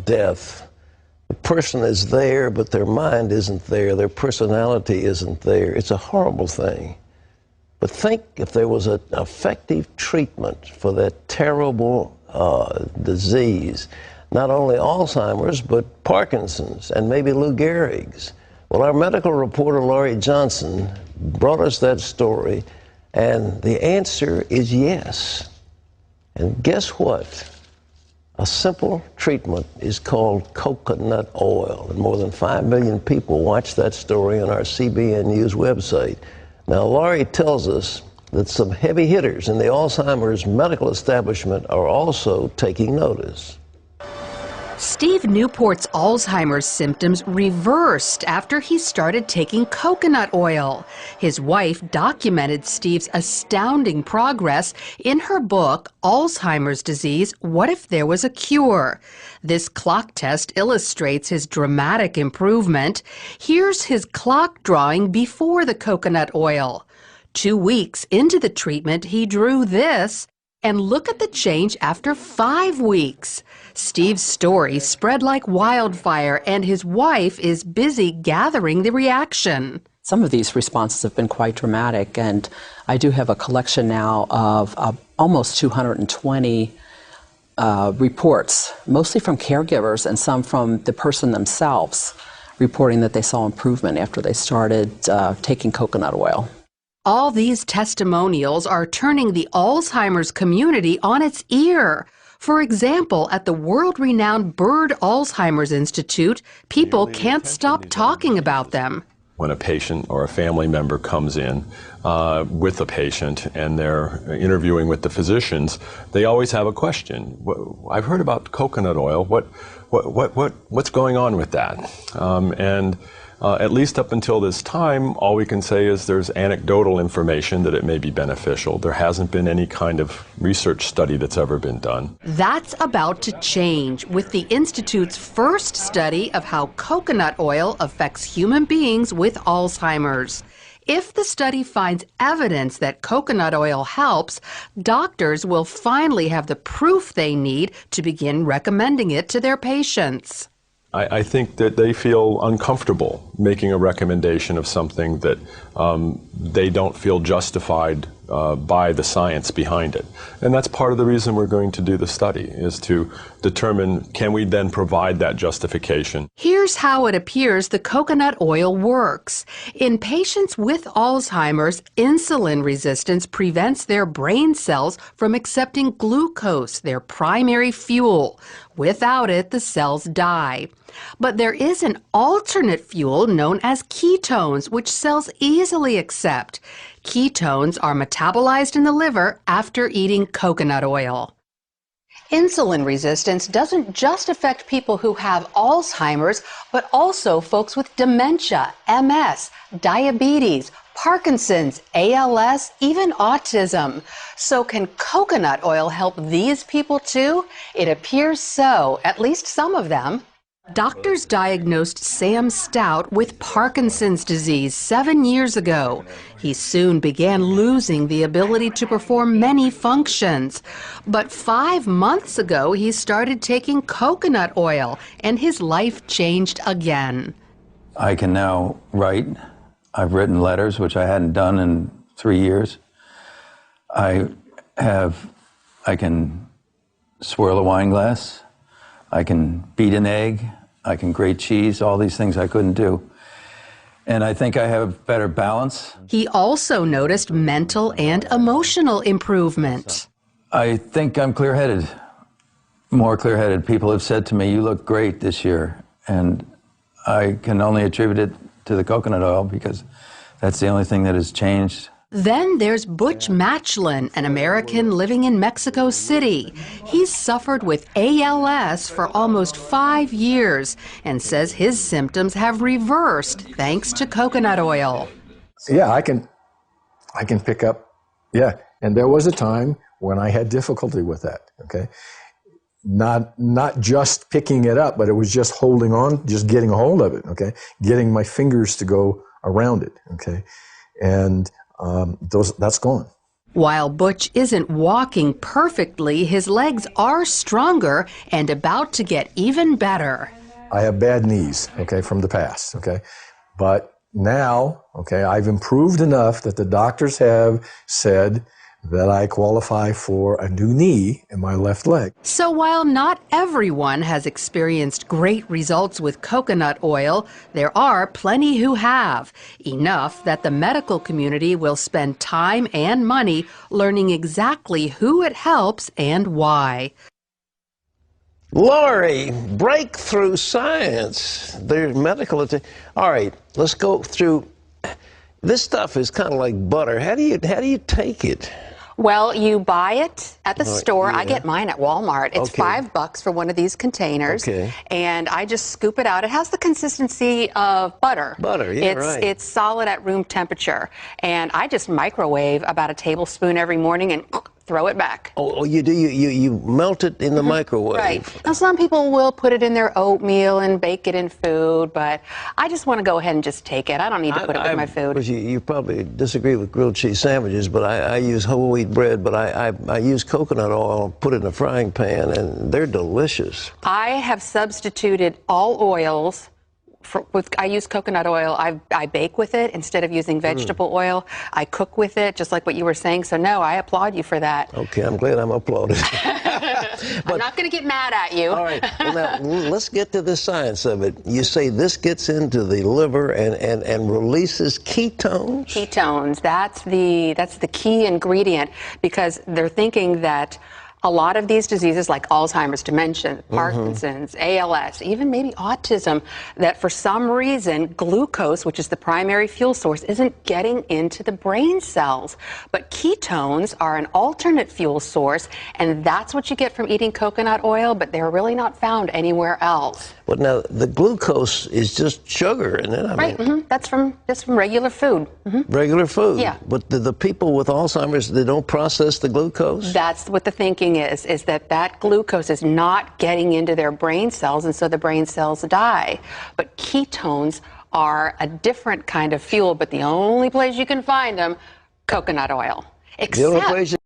death, the person is there, but their mind isn't there, their personality isn't there. It's a horrible thing. But think if there was an effective treatment for that terrible disease, not only Alzheimer's, but Parkinson's and maybe Lou Gehrig's. Well, our medical reporter, Laurie Johnson, brought us that story, and the answer is yes. And guess what? A simple treatment is called coconut oil, and more than 5 million people watched that story on our CBN News website. Now, Laurie tells us that some heavy hitters in the Alzheimer's medical establishment are also taking notice. Steve Newport's Alzheimer's symptoms reversed after he started taking coconut oil. His wife documented Steve's astounding progress in her book, Alzheimer's Disease, What If There Was a Cure? This clock test illustrates his dramatic improvement. Here's his clock drawing before the coconut oil. 2 weeks into the treatment, he drew this. And look at the change after 5 weeks. Steve's story spread like wildfire, and his wife is busy gathering the reaction. Some of these responses have been quite dramatic, and I do have a collection now of almost 220 reports, mostly from caregivers and some from the person themselves, reporting that they saw improvement after they started taking coconut oil. All these testimonials are turning the Alzheimer's community on its ear. For example, at the world-renowned Bird Alzheimer's Institute, people can't stop talking about them. When a patient or a family member comes in with a patient and they're interviewing with the physicians, they always have a question. I've heard about coconut oil. What's going on with that? At least up until this time, all we can say is there's anecdotal information that it may be beneficial. There hasn't been any kind of research study that's ever been done. That's about to change with the Institute's first study of how coconut oil affects human beings with Alzheimer's. If the study finds evidence that coconut oil helps, doctors will finally have the proof they need to begin recommending it to their patients. I think that they feel uncomfortable making a recommendation of something that they don't feel justified by the science behind it. And that's part of the reason we're going to do the study, is to determine, can we then provide that justification? Here's how it appears the coconut oil works. In patients with Alzheimer's, insulin resistance prevents their brain cells from accepting glucose, their primary fuel. Without it, the cells die. But there is an alternate fuel known as ketones, which cells easily accept. Ketones are metabolized in the liver after eating coconut oil. Insulin resistance doesn't just affect people who have Alzheimer's, but also folks with dementia, MS, diabetes, Parkinson's, ALS, even autism. So can coconut oil help these people too? It appears so, at least some of them. Doctors diagnosed Sam Stout with Parkinson's disease 7 years ago. He soon began losing the ability to perform many functions. But 5 months ago, he started taking coconut oil, and his life changed again. I can now write. I've written letters, which I hadn't done in 3 years. I can swirl a wine glass. I can beat an egg, I can grate cheese, all these things I couldn't do. And I think I have better balance. He also noticed mental and emotional improvement. I think I'm clear-headed, more clear-headed. People have said to me, you look great this year. And I can only attribute it to the coconut oil because that's the only thing that has changed. Then there's Butch Matchlin, an American living in Mexico City. He's suffered with ALS for almost 5 years and says his symptoms have reversed thanks to coconut oil. Yeah, I can pick up, yeah. And there was a time when I had difficulty with that, okay? Not just picking it up, but it was just holding on, just getting a hold of it, okay? Getting my fingers to go around it, okay? And that's gone. While Butch isn't walking perfectly, his legs are stronger and about to get even better. I have bad knees, okay, from the past, okay? But now, okay, I've improved enough that the doctors have said that I qualify for a new knee in my left leg. So while not everyone has experienced great results with coconut oil, there are plenty who have. Enough that the medical community will spend time and money learning exactly who it helps and why. Lori, breakthrough science. There's medical. All right, let's go through. This stuff is kind of like butter. How do you take it? Well, you buy it at the store. Yeah. I get mine at Walmart. It's $5 for one of these containers. Okay. And I just scoop it out. It has the consistency of butter. Butter, yeah, right. It's solid at room temperature. And I just microwave about a tablespoon every morning and throw it back. Oh, you do? You melt it in the microwave? Right. Now, some people will put it in their oatmeal and bake it in food, but I just want to go ahead and just take it. I don't need to put it with my food. You probably disagree with grilled cheese sandwiches, but I use whole wheat bread, but I use coconut oil, put it in a frying pan, and they're delicious. I have substituted all oils. I use coconut oil. I bake with it instead of using vegetable oil. I cook with it, just like what you were saying. So, no, I applaud you for that. Okay, I'm glad I'm applauded. I'm not going to get mad at you. All right, well, now, let's get to the science of it. You say this gets into the liver and releases ketones? Ketones, that's the key ingredient, because they're thinking that a lot of these diseases like Alzheimer's, dementia, Parkinson's, ALS, even maybe autism, that for some reason glucose, which is the primary fuel source, isn't getting into the brain cells. But ketones are an alternate fuel source, and that's what you get from eating coconut oil, but they're really not found anywhere else. But now the glucose is just sugar, isn't it? I mean, that's from regular food. Regular food? Yeah. But the people with Alzheimer's, they don't process the glucose? That's what the thinking is that glucose is not getting into their brain cells, and so the brain cells die. But ketones are a different kind of fuel, but the only place you can find them, coconut oil. The only place